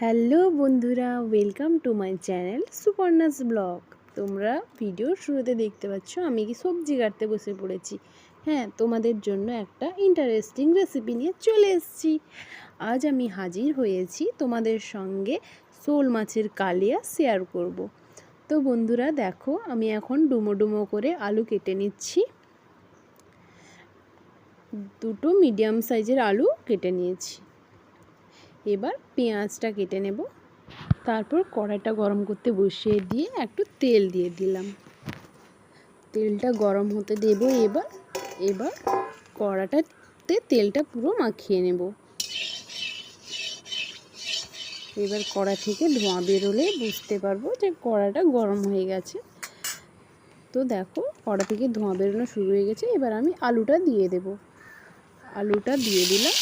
Hello বন্ধুরা, welcome to my channel Suparna's blog. তোমরা ভিডিওর শুরুতে দেখতে পাচ্ছ আমি কি সবজি কাটতে বসে পড়েছি। হ্যাঁ, তোমাদের জন্য একটা ইন্টারেস্টিং রেসিপি নিয়ে চলে এসেছি। আজ আমি হাজির হয়েছি তোমাদের সঙ্গে শোল মাছের কালিয়া শেয়ার করব। তো বন্ধুরা দেখো, আমি এখন ডুমো ডুমো করে আলু কেটে নিচ্ছি। দুটো মিডিয়াম সাইজের আলু কেটে নিয়েছি। এবার পেঁয়াজটা কেটে নেব। তারপর কড়াইটা গরম করতে বসিয়ে দিয়ে একটু তেল দিয়ে দিলাম। তেলটা গরম হতে দেব। এবার কড়াটাতে তেলটা পুরো মাখিয়ে নেব। এবার কড়া থেকে ধোঁয়া বেরোলে বুঝতে পারবো যে কড়াটা গরম হয়ে গেছে। তো দেখো, কড়া থেকে ধোঁয়া বেরোনো শুরু হয়ে গেছে। এবার আমি আলুটা দিয়ে দেব। আলুটা দিয়ে দিলাম।